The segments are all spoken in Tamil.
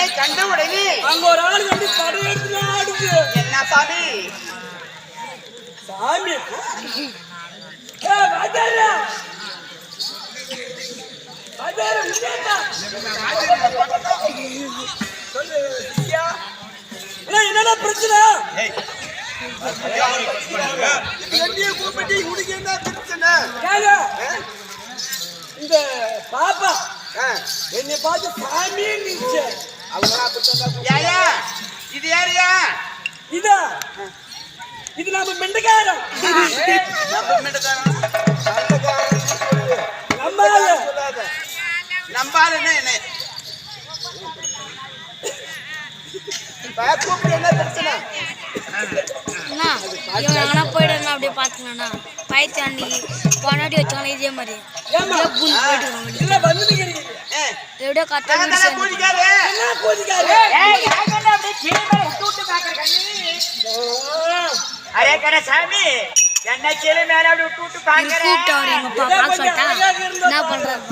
என்னை கண்ட உடனே அங்க ஒரு ஆள் வந்து படையெடுத்து ஆடுது. என்ன சாமி? சாமி வாதாரா வாதாரா முன்னேட்டா சொல்லு ஐயா. என்னடா பிரச்சனை? இந்த பாப்பா என்னை பார்த்து சாமி நினைச்சு இது யாரியா? இதா இது நம்ம மெண்டக்காரன். நம்பாதுன்னு என்ன என்ன பிரச்சனை? போயிடுறா அப்படியே பாத்தீங்கன்னா பாய்ச்சி அன்னைக்கு பொன்னாடி வச்சாங்க இதே மாதிரி எப்படியோ கரெக்டா அரே கட சாமி என்ன கீழே மேல அப்படி விட்டு பாக்குறேன். என்ன பண்றாரு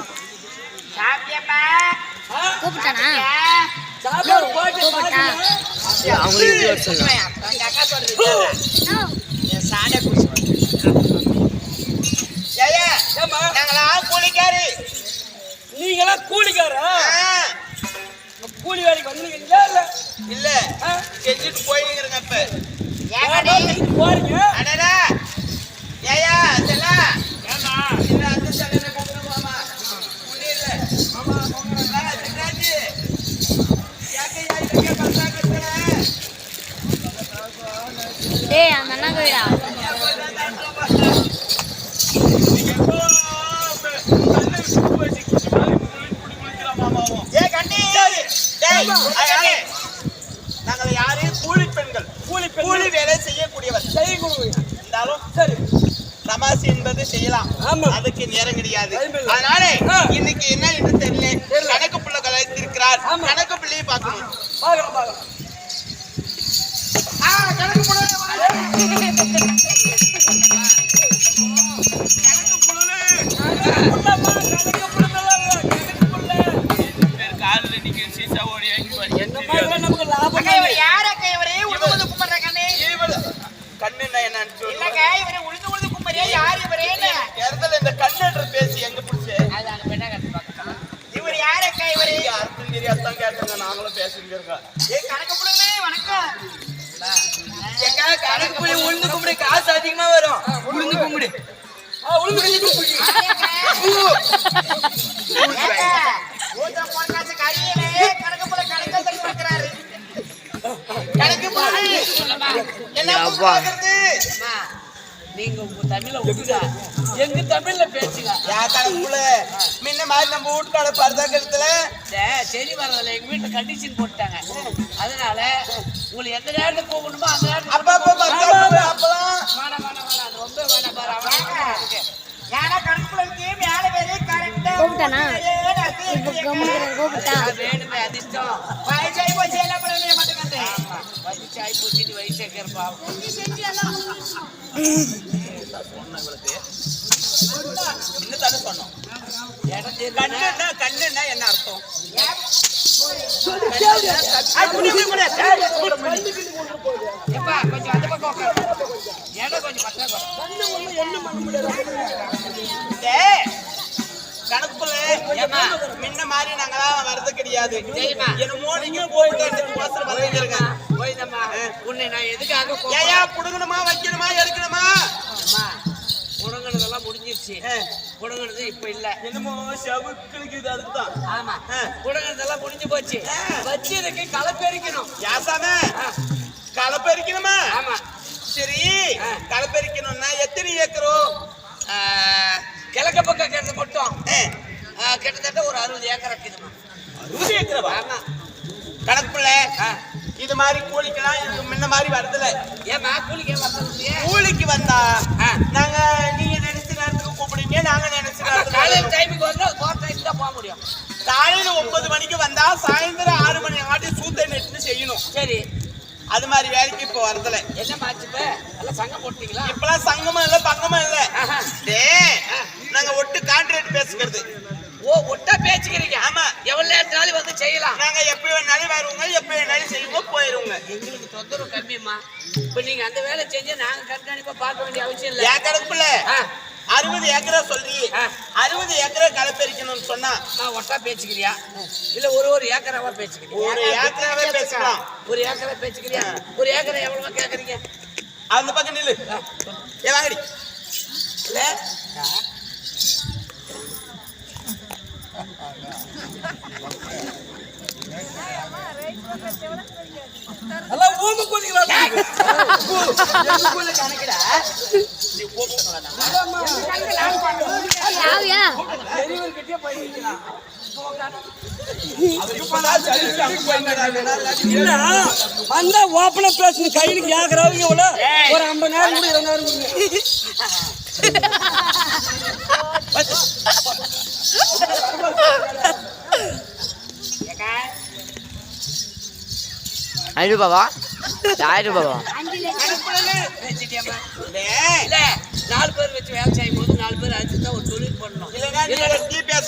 கூப்பிட்டானா கூப்பிட்டா கூலிக்காரு. நீங்களா கூலிக்காரா? கூலி வேலைக்கு வந்துருக்கீங்களா? இல்ல இல்ல செஞ்சுட்டு போயிருக்கிறேங்க. இப்ப போறீங்க அடடா ஏயா செல்லா டேய் அந்த அண்ணா கோயிடா நாங்கள் யாரு கூலி பெண்கள். கூலி வேலை செய்யக்கூடியவர் இருந்தாலும் சரி தமாசி என்பது செய்யலாம். அதுக்கு நேரம் கிடையாது. அதனால இன்னைக்கு என்ன என்று தெரியல. கணக்கு பிள்ளை கலைத்திருக்கிறார். கணக்கு பிள்ளையை பார்க்கணும். கணக்கு பிள்ளை நாங்களும் பேசிட்டு இருக்கோம். உளுந்து கும்பிடு காசு அதிகமா வரும். உளுந்து கும்பிடு நீங்க உங்க தமிழ்ல விட்டுங்க, எங்க தமிழ்ல பேசுங்க. முன்ன மாதிரி நம்ம வீட்டுக்கார பரதாக்கத்துல சரி வரதில்ல. எங்க வீட்டுல கண்டிஷன் போட்டாங்க. அதனால உங்களுக்கு எந்த நேரத்துக்கு போகணுமோ அந்த நேரத்துக்கு அப்பலாம் ரொம்ப வேணாம் பாரு. ஏன்னா கணக்குலக்கு மேல வேலை கரெக்டா கூப்பிட்டானா இப்போ கம்முன்னு கூப்பிட்டா வேணுமே அதிர்ஷ்டம். வயசாகி போச்சு என்ன பண்ண மாட்டேங்க. வயசாகி போச்சு வயசேக்கிறப்பா சொன்னவங்களுக்கு இன்னும் தானே சொன்னோம். கண்ணுன்னா என்ன அர்த்தம்? கொஞ்சம் அந்த பக்கம் இடம் கொஞ்சம் கணக்குல முன்ன மாதிரி நாங்களாம் வரது கிடையாது. என்னமோ நீங்க போயிட்டு உன்னை நான் எதுக்காக புடுங்கணுமா வைக்கணுமா எடுக்கணுமா? புடுங்கினதெல்லாம் முடிஞ்சிருச்சு. புடுங்கினது இப்ப இல்ல. என்னமோ செவுக்களுக்கு அதுக்குதான். ஆமா புடுங்கினதெல்லாம் முடிஞ்சு போச்சு. வச்சு இதுக்கு களப்பெரிக்கணும். யாசாம களப்பெரிக்கணுமா? ஆமா சரி களப்பெரிக்கணும்னா எத்தனை ஏக்கரோ? கிழக்க பக்கம் கிட்ட மட்டும் கிட்டத்தட்ட ஒரு 60 ஏக்கர் இருக்குதுமா. 60 ஏக்கரா? ஆமா கணக்குல இது மாதிரி கூலிக்கெல்லாம் இது முன்ன மாதிரி வரதில்ல. ஏமா கூலிக்கு வரது? கூலிக்கு வந்தா நாங்க நீங்க நினைச்ச நேரத்துக்கு கூப்பிடுங்க. நாங்க நினைச்ச நேரத்துக்கு காலையில டைமுக்கு வந்தா போற டைம் தான் போக முடியும். காலையில 9 மணிக்கு வந்தா சாயந்தரம் 6 மணி ஆட்டி சூத்தை நெட்டு செய்யணும். சரி அது மாதிரி வேலைக்கு இப்ப வரதில்ல. என்ன மாச்சு எல்லாம் சங்கம் போட்டீங்களா? இப்பெல்லாம் சங்கமும் இல்ல பங்கமும் இல்ல. நாங்க ஒட்டு கான்ட்ராக்ட் பேசுகிறது. ஓ ஒட்டா பேசிக்கிறீங்க? ஆமா. எவ்வளவு நேரம் வேணாலும் வந்து செய்யலாம். நாங்க எப்படி வேணாலும் வருவோங்க, எப்படி வேணாலும் செய்வோம், போயிருவோங்க. எங்களுக்கு தொந்தரவு கம்மியம்மா. இப்ப நீங்க அந்த வேலை செஞ்சா நாங்க கண்காணிப்பா பார்க்க வேண்டிய அவசியம் இல்ல. என் கணக்குல 60 ஏக்கரா சொல்றீ, 60 ஏக்கரா கலப்பெரிக்கணும்னு சொன்னா நான் ஒட்டா பேச்சுக்கிறியா இல்ல ஒரு ஏக்கராவா பேச்சுக்கிறியா? ஒரு ஏக்கராவே பேசலாம். ஒரு ஏக்கரா பேச்சுக்கிறியா? ஒரு ஏக்கரை எவ்வளவா கேக்குறீங்க? அந்த பக்கம் நில்லு. ஏ வாங்கடி. இல்ல எல்லாம் ஊம கூலிங்களா? கணக்குடா. யாவையா பெரியவர்கிட்டயே போயிருக்கீங்களா? இல்ல வந்தா ஓப்பனா பேசணும். கையில கேக்குறாங்க எவ்வளவு? ஒரு 50,000 கூட 20,000 கொடுங்க. ₹5 ₹1000 பேசிட்டியாம்மா? டேய், இல்ல 4 பேர் வச்சு வேலை செய்யும் போது 4 பேர் அடிச்சு தான் ஒரு தொழில் பண்ணணும். இல்லைன்னா நீ பேச